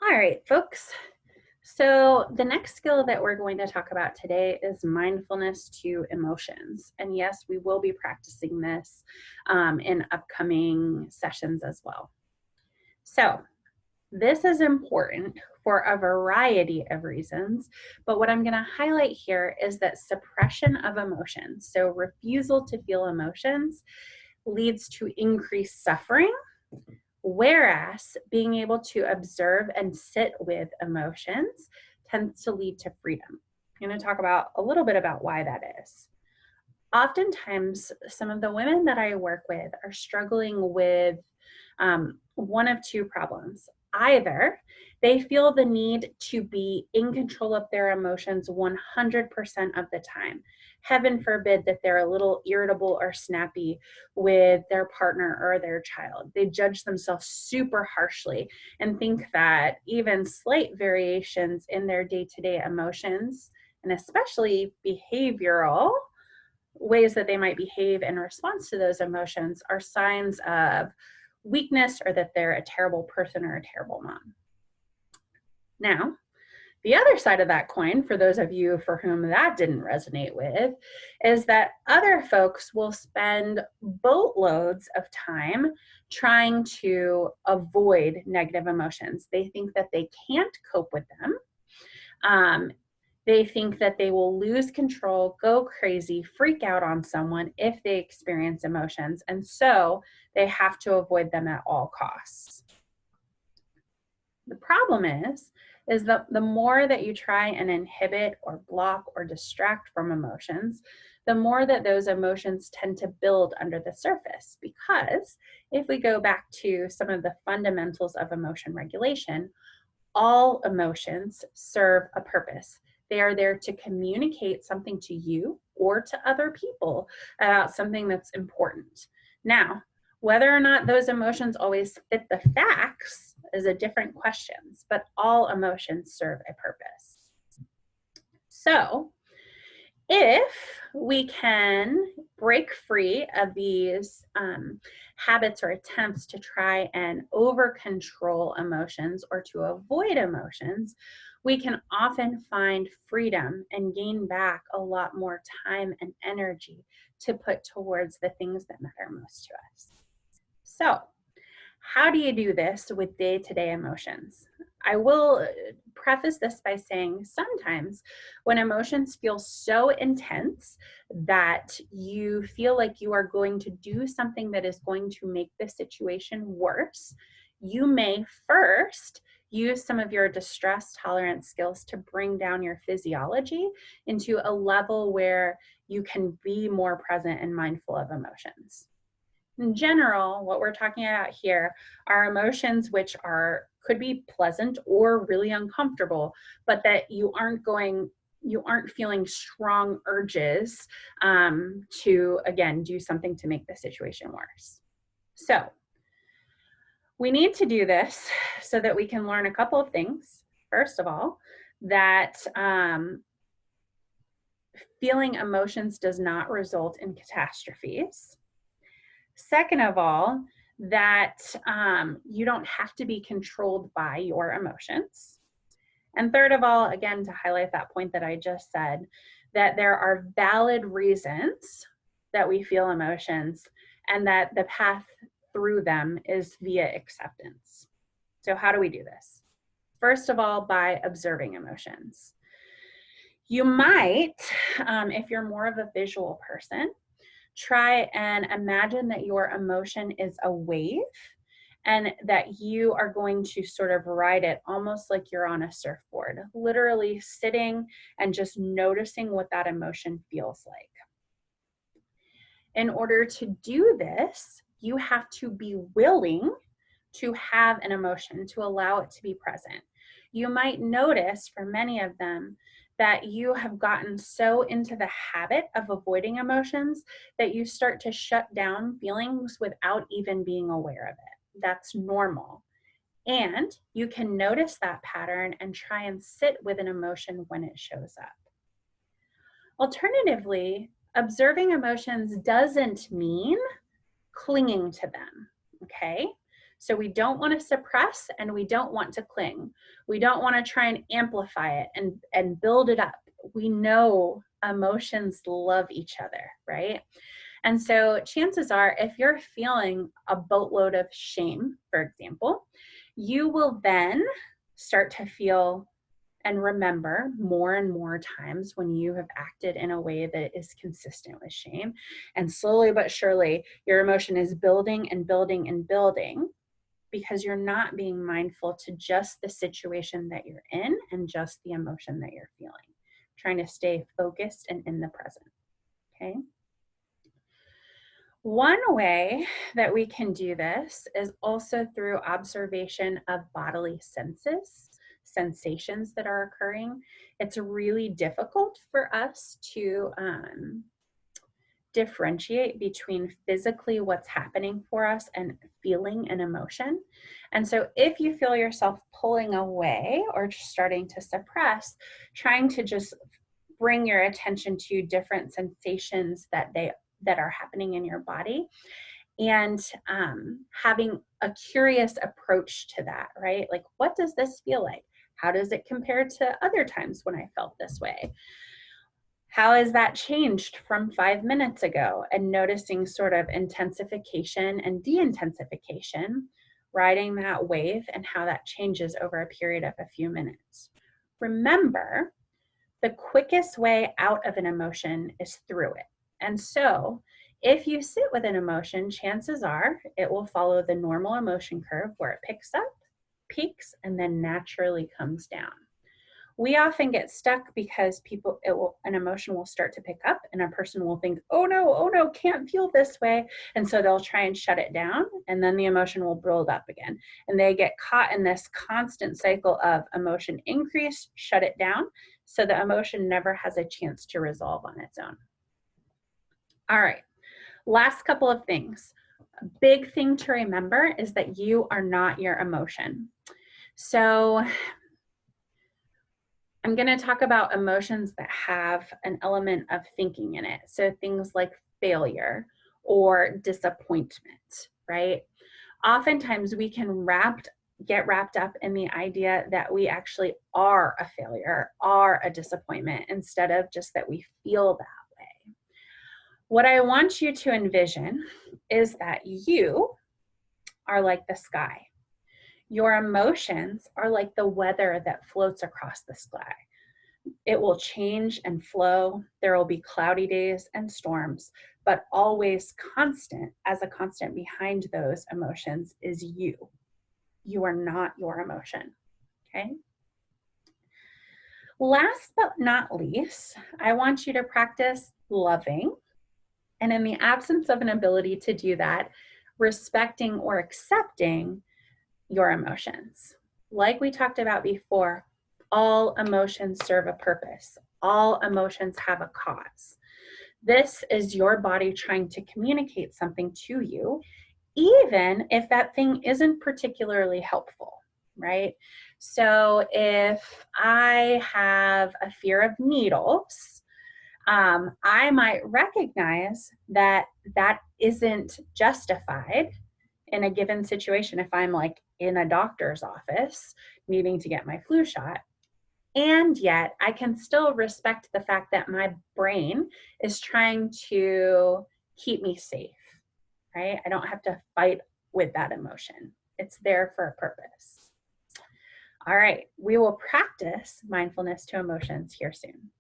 All right, folks. So the next skill that we're going to talk about today is mindfulness to emotions. And yes, we will be practicing this in upcoming sessions as well. So this is important for a variety of reasons, but what I'm going to highlight here is that suppression of emotions, so refusal to feel emotions, leads to increased suffering. Whereas being able to observe and sit with emotions tends to lead to freedom. I'm going to talk about a little bit about why that is. Oftentimes, some of the women that I work with are struggling with one of two problems. Either they feel the need to be in control of their emotions 100% of the time. Heaven forbid that they're a little irritable or snappy with their partner or their child. They judge themselves super harshly and think that even slight variations in their day-to-day emotions, and especially behavioral ways that they might behave in response to those emotions, are signs of weakness or that they're a terrible person or a terrible mom. Now, the other side of that coin, for those of you for whom that didn't resonate with, is that other folks will spend boatloads of time trying to avoid negative emotions. They think that they can't cope with them. They think that they will lose control, go crazy, freak out on someone if they experience emotions, and so they have to avoid them at all costs. The problem is that the more that you try and inhibit or block or distract from emotions, the more that those emotions tend to build under the surface. Because if we go back to some of the fundamentals of emotion regulation, all emotions serve a purpose. They are there to communicate something to you or to other people about something that's important. Now, whether or not those emotions always fit the facts is a different question, but all emotions serve a purpose. So, if we can break free of these habits or attempts to try and over control emotions or to avoid emotions, we can often find freedom and gain back a lot more time and energy to put towards the things that matter most to us. So, how do you do this with day-to-day emotions? I will preface this by saying sometimes when emotions feel so intense that you feel like you are going to do something that is going to make the situation worse, you may first use some of your distress tolerance skills to bring down your physiology into a level where you can be more present and mindful of emotions. In general, what we're talking about here are emotions which could be pleasant or really uncomfortable, but that you aren't feeling strong urges to, again, do something to make the situation worse. So we need to do this so that we can learn a couple of things. First of all, that feeling emotions does not result in catastrophes. Second of all, that you don't have to be controlled by your emotions. And third of all, again, to highlight that point that I just said, that there are valid reasons that we feel emotions and that the path through them is via acceptance. So how do we do this? First of all, by observing emotions. You might, if you're more of a visual person, try and imagine that your emotion is a wave and that you are going to sort of ride it almost like you're on a surfboard, literally sitting and just noticing what that emotion feels like. In order to do this, you have to be willing to have an emotion, to allow it to be present. You might notice for many of them that you have gotten so into the habit of avoiding emotions that you start to shut down feelings without even being aware of it. That's normal. And you can notice that pattern and try and sit with an emotion when it shows up. Alternatively, observing emotions doesn't mean clinging to them, okay? So we don't want to suppress and we don't want to cling. We don't want to try and amplify it and build it up. We know emotions love each other, right? And so chances are, if you're feeling a boatload of shame, for example, you will then start to feel and remember more and more times when you have acted in a way that is consistent with shame. And slowly but surely, your emotion is building and building and building because you're not being mindful to just the situation that you're in and just the emotion that you're feeling. Trying to stay focused and in the present. Okay. One way that we can do this is also through observation of bodily sensations that are occurring. It's really difficult for us to differentiate between physically what's happening for us and feeling an emotion. And so if you feel yourself pulling away or just starting to suppress, trying to just bring your attention to different sensations that are happening in your body, and having a curious approach to that, right? Like, what does this feel like? How does it compare to other times when I felt this way? How has that changed from 5 minutes ago? And noticing sort of intensification and de-intensification, riding that wave and how that changes over a period of a few minutes. Remember, the quickest way out of an emotion is through it. And so if you sit with an emotion, chances are it will follow the normal emotion curve where it picks up, peaks, and then naturally comes down. We often get stuck because an emotion will start to pick up and a person will think, oh no, can't feel this way. And so they'll try and shut it down, and then the emotion will build up again. And they get caught in this constant cycle of emotion increase, shut it down. So the emotion never has a chance to resolve on its own. All right, last couple of things. A big thing to remember is that you are not your emotion. So I'm going to talk about emotions that have an element of thinking in it. So things like failure or disappointment, right? Oftentimes we can get wrapped up in the idea that we actually are a failure, are a disappointment, instead of just that we feel that way. What I want you to envision is that you are like the sky. Your emotions are like the weather that floats across the sky. It will change and flow. There will be cloudy days and storms, but always constant, as a constant behind those emotions is you. You are not your emotion, okay? Last but not least, I want you to practice loving. And in the absence of an ability to do that, respecting or accepting your emotions. Like we talked about before, all emotions serve a purpose. All emotions have a cause. This is your body trying to communicate something to you, even if that thing isn't particularly helpful, right? So if I have a fear of needles, I might recognize that that isn't justified in a given situation. If I'm like in a doctor's office needing to get my flu shot, and yet I can still respect the fact that my brain is trying to keep me safe, right? I don't have to fight with that emotion. It's there for a purpose. All right, we will practice mindfulness to emotions here soon.